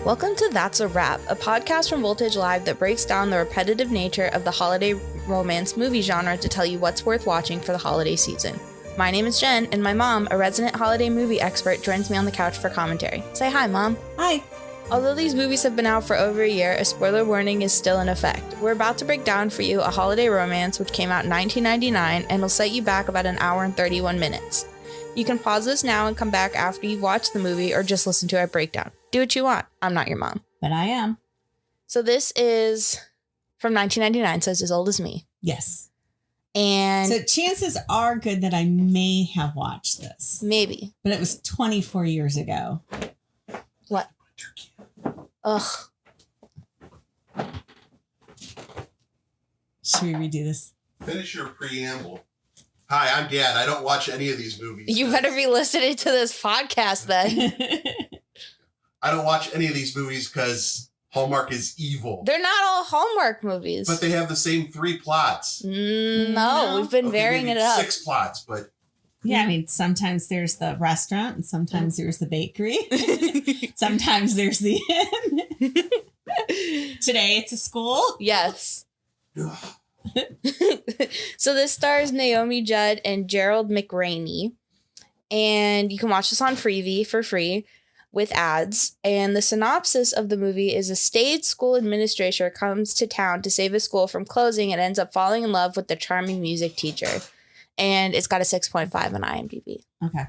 Welcome to That's a Wrap, a podcast from Voltage Live that breaks down the repetitive nature of the holiday romance movie genre to tell you what's worth watching for the holiday season. My name is Jen, and my mom, a resident holiday movie expert, joins me on the couch for commentary. Say hi, Mom. Hi. Although these movies have been out for over a year, a spoiler warning is still in effect. We're about to break down for you a holiday romance which came out in 1999 and will set you back about an hour and 31 minutes. You can pause this now and come back after you've watched the movie or just listen to our breakdown. Do what you want. I'm not your mom. But I am. So this is from 1999, so it's as old as me. Yes. And so chances are good that I may have watched this. Maybe. But it was 24 years ago. What? Ugh. Should we redo this? Finish your preamble. Hi, I'm Dad. I don't watch any of these movies. You better be listening to this podcast then. I don't watch any of these movies because Hallmark is evil. They're not all Hallmark movies. But they have the same 3 plots. No, we've been varying it up. 6 plots, but... Yeah, I mean, sometimes there's the restaurant and sometimes there's the bakery. Sometimes there's the inn. Today it's a school. Yes. So this stars Naomi, Judd, and Gerald McRaney. And you can watch this on Freevee for free with ads. And the synopsis of the movie is a staid school administrator comes to town to save his school from closing and ends up falling in love with the charming music teacher. And it's got a 6.5 on IMDb. Okay.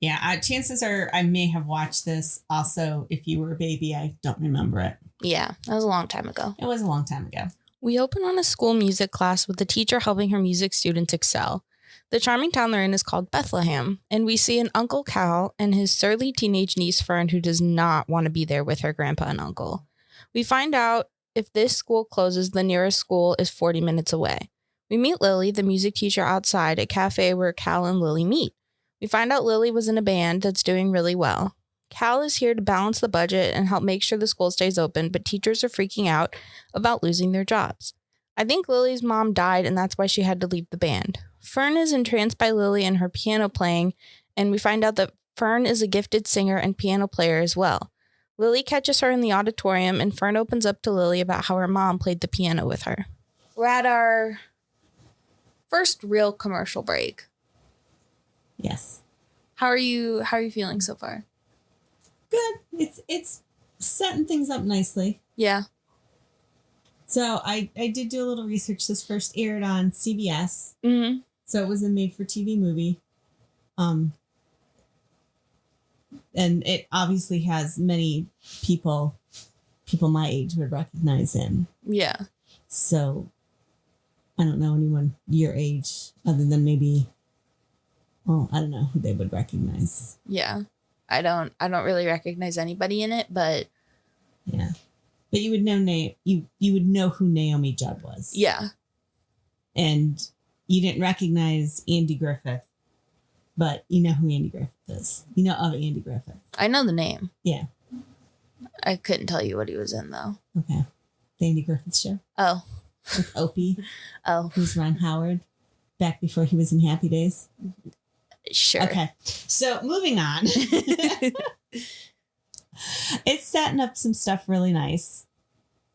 Yeah, chances are I may have watched this. Also, if you were a baby, I don't remember it. Yeah, that was a long time ago. It was a long time ago. We open on a school music class with the teacher helping her music students excel. The charming town they're in is called Bethlehem, and we see an Uncle Cal and his surly teenage niece Fern who does not want to be there with her grandpa and uncle. We find out if this school closes, the nearest school is 40 minutes away. We meet Lily, the music teacher, outside a cafe where Cal and Lily meet. We find out Lily was in a band that's doing really well. Cal is here to balance the budget and help make sure the school stays open, but teachers are freaking out about losing their jobs. I think Lily's mom died, and that's why she had to leave the band. Fern is entranced by Lily and her piano playing, and we find out that Fern is a gifted singer and piano player as well. Lily catches her in the auditorium, and Fern opens up to Lily about how her mom played the piano with her. We're at our first real commercial break. Yes. How are you feeling so far? Good. It's setting things up nicely. Yeah. So I did do a little research. This first aired on CBS. Mm-hmm. So it was a made-for-TV movie. And it obviously has many people my age would recognize him. Yeah. So I don't know anyone your age other than maybe, well, I don't know who they would recognize. Yeah. I don't really recognize anybody in it, but yeah. But you would know you would know who Naomi Judd was. Yeah. And you didn't recognize Andy Griffith, but you know who Andy Griffith is. You know of Andy Griffith. I know the name. Yeah. I couldn't tell you what he was in though. Okay. The Andy Griffith Show. Oh. With Opie. Oh. Who's Ron Howard back before he was in Happy Days. Sure. Okay. So moving on. It's setting up some stuff really nice.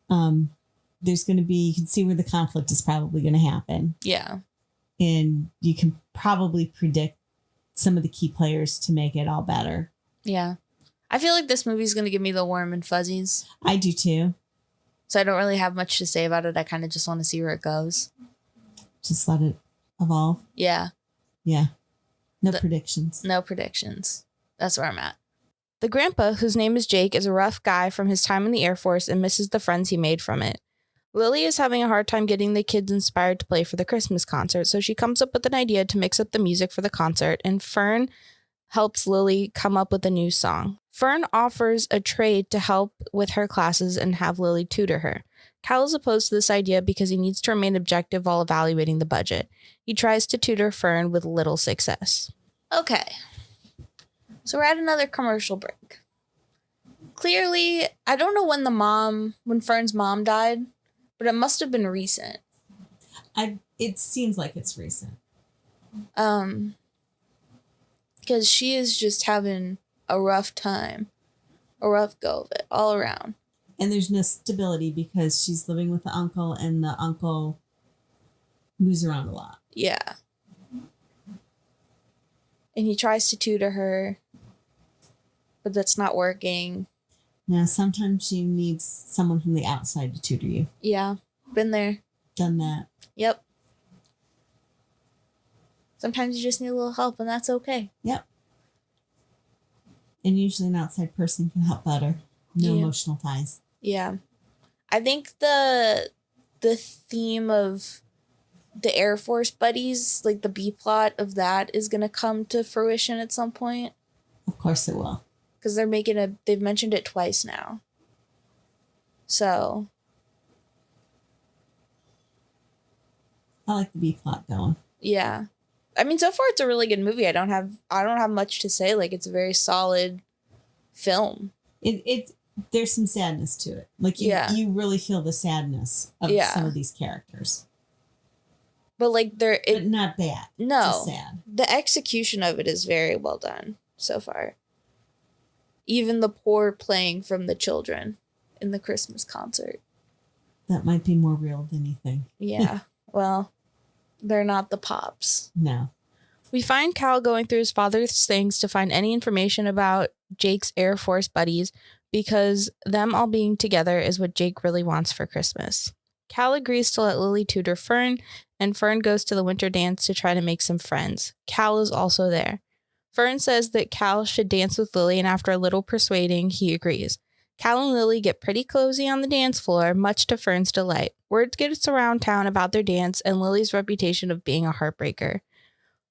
There's going to be, you can see where the conflict is probably going to happen. Yeah. And you can probably predict some of the key players to make it all better. Yeah. I feel like this movie's going to give me the warm and fuzzies. I do too. So I don't really have much to say about it. I kind of just want to see where it goes. Just let it evolve. Yeah. Yeah. No predictions. No predictions. That's where I'm at. The grandpa, whose name is Jake, is a rough guy from his time in the Air Force and misses the friends he made from it. Lily is having a hard time getting the kids inspired to play for the Christmas concert, so she comes up with an idea to mix up the music for the concert, and Fern helps Lily come up with a new song. Fern offers a trade to help with her classes and have Lily tutor her. Cal is opposed to this idea because he needs to remain objective while evaluating the budget. He tries to tutor Fern with little success. Okay. So we're at another commercial break. Clearly, I don't know when Fern's mom died, but it must have been recent. It seems like it's recent. Because she is just having a rough time. a rough go of it all around. And there's no stability because she's living with the uncle, and the uncle moves around a lot. Yeah. And he tries to tutor her, but that's not working. Now, sometimes she needs someone from the outside to tutor you. Yeah. Been there. Done that. Yep. Sometimes you just need a little help, and that's okay. Yep. And usually an outside person can help better. No emotional ties. Yeah. I think the theme of the Air Force buddies, like the B plot of that, is going to come to fruition at some point. Of course it will. Because they've mentioned it twice now. So. I like the B plot going. Yeah. I mean, so far it's a really good movie. I don't have much to say. Like, it's a very solid film. There's some sadness to it. Like, you really feel the sadness of some of these characters. But like but not bad. No. Just sad. The execution of it is very well done so far. Even the poor playing from the children in the Christmas concert. That might be more real than you think. Yeah. Well, they're not the Pops. No. We find Cal going through his father's things to find any information about Jake's Air Force buddies because them all being together is what Jake really wants for Christmas. Cal agrees to let Lily tutor Fern, and Fern goes to the winter dance to try to make some friends. Cal is also there. Fern says that Cal should dance with Lily, and after a little persuading, he agrees. Cal and Lily get pretty cozy on the dance floor, much to Fern's delight. Word gets around town about their dance and Lily's reputation of being a heartbreaker.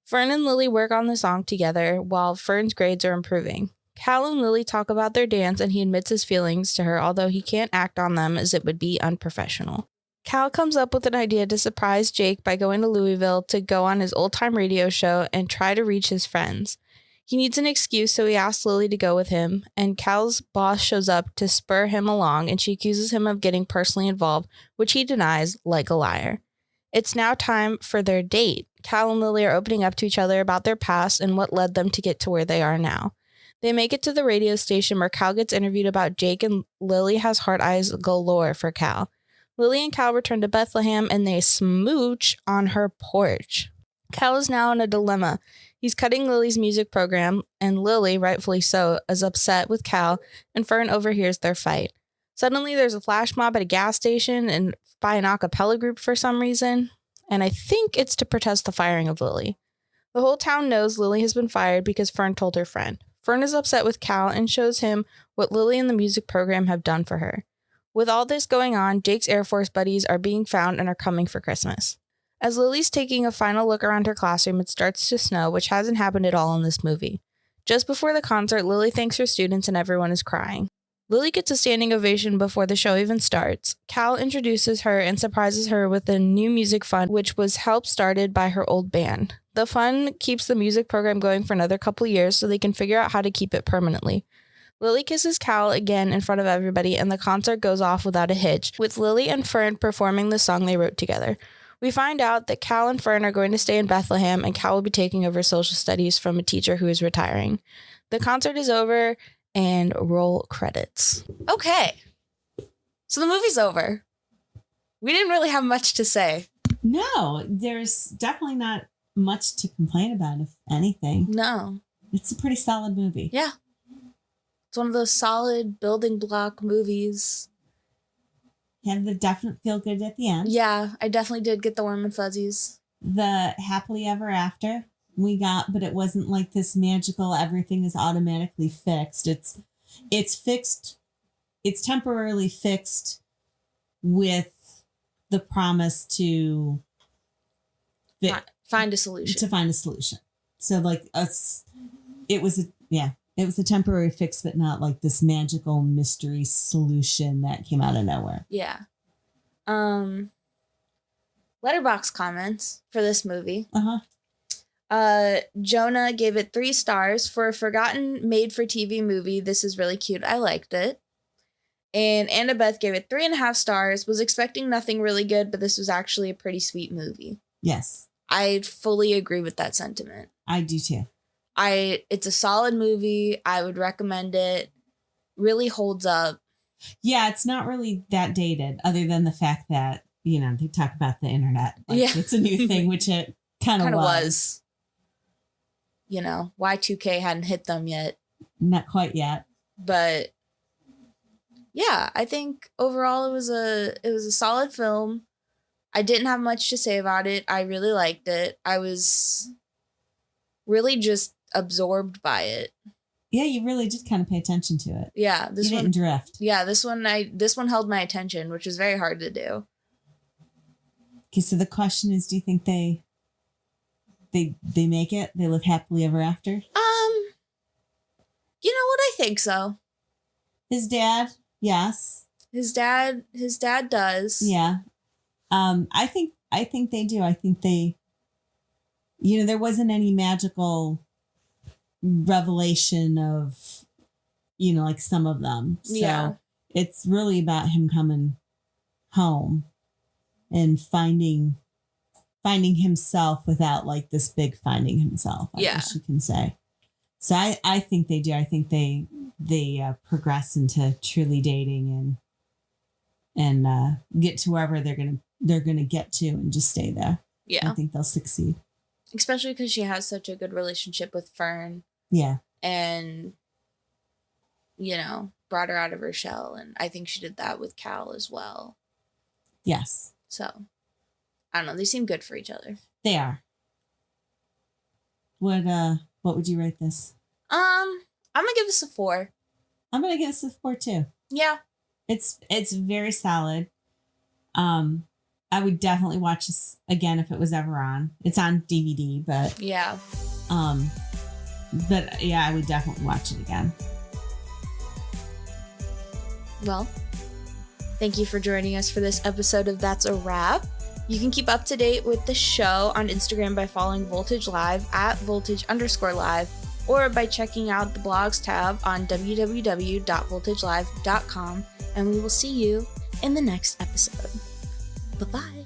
Fern and Lily work on the song together while Fern's grades are improving. Cal and Lily talk about their dance and he admits his feelings to her, although he can't act on them as it would be unprofessional. Cal comes up with an idea to surprise Jake by going to Louisville to go on his old-time radio show and try to reach his friends. He needs an excuse, so he asks Lily to go with him, and Cal's boss shows up to spur him along, and she accuses him of getting personally involved, which he denies like a liar. It's now time for their date. Cal and Lily are opening up to each other about their past and what led them to get to where they are now. They make it to the radio station where Cal gets interviewed about Jake, and Lily has heart eyes galore for Cal. Lily and Cal return to Bethlehem, and they smooch on her porch. Cal is now in a dilemma. He's cutting Lily's music program, and Lily, rightfully so, is upset with Cal, and Fern overhears their fight. Suddenly, there's a flash mob at a gas station and by an a cappella group for some reason, and I think it's to protest the firing of Lily. The whole town knows Lily has been fired because Fern told her friend. Fern is upset with Cal and shows him what Lily and the music program have done for her. With all this going on, Jake's Air Force buddies are being found and are coming for Christmas. As Lily's taking a final look around her classroom, it starts to snow, which hasn't happened at all in this movie. Just before the concert, Lily thanks her students and everyone is crying. Lily gets a standing ovation before the show even starts. Cal introduces her and surprises her with a new music fund, which was help started by her old band. The fund keeps the music program going for another couple years so they can figure out how to keep it permanently. Lily kisses Cal again in front of everybody, and the concert goes off without a hitch, with Lily and Fern performing the song they wrote together. We find out that Cal and Fern are going to stay in Bethlehem, and Cal will be taking over social studies from a teacher who is retiring. The concert is over, and roll credits. Okay. So the movie's over. We didn't really have much to say. No, there's definitely not much to complain about, if anything. No. It's a pretty solid movie. Yeah. It's one of those solid building block movies. You have the definite feel good at the end. Yeah, I definitely did get the warm and fuzzies. The happily ever after we got, but it wasn't like this magical everything is automatically fixed. It's fixed. It's temporarily fixed with the promise to find a solution. So like it was a temporary fix, but not like this magical mystery solution that came out of nowhere. Yeah. Letterbox comments for this movie. Jonah gave it 3 stars. For a forgotten made-for-TV movie, this is really cute. I liked it. And Annabeth gave it 3.5 stars. Was expecting nothing really good, but this was actually a pretty sweet movie. Yes. I fully agree with that sentiment. I do too. It's a solid movie. I would recommend it. really holds up. Yeah, it's not really that dated, other than the fact that, you know, they talk about the internet. Like, Yeah. it's a new thing, which it kind of was. You know, Y2K hadn't hit them yet. Not quite yet. But yeah, I think overall it was a solid film. I didn't have much to say about it. I really liked it. I was really just absorbed by it. Yeah, you really did kind of pay attention to it. Yeah, you didn't drift. Yeah, this one held my attention, which was very hard to do. Okay, so the question is, do you think they make it? They live happily ever after? You know what? I think so. His dad, yes. His dad does. Yeah. I think they do. I think they, you know, there wasn't any magical revelation of, you know, like some of them. So yeah. It's really about him coming home and finding himself without like this big finding himself, I guess you can say. So I think they do. I think they progress into truly dating and get to wherever they're gonna get to and just stay there. Yeah, I think they'll succeed. Especially because she has such a good relationship with Fern. Yeah, and you know, brought her out of her shell, and I think she did that with Cal as well. Yes. So I don't know. They seem good for each other. They are. What would you rate this? I'm gonna give this a 4. I'm gonna give this a 4 too. Yeah. It's very solid. I would definitely watch this again if it was ever on. It's on DVD, but yeah. But yeah, I would definitely watch it again. Well, thank you for joining us for this episode of That's a Wrap. You can keep up to date with the show on Instagram by following Voltage Live at @voltage_live, or by checking out the blogs tab on www.voltagelive.com, and we will see you in the next episode. Bye-bye.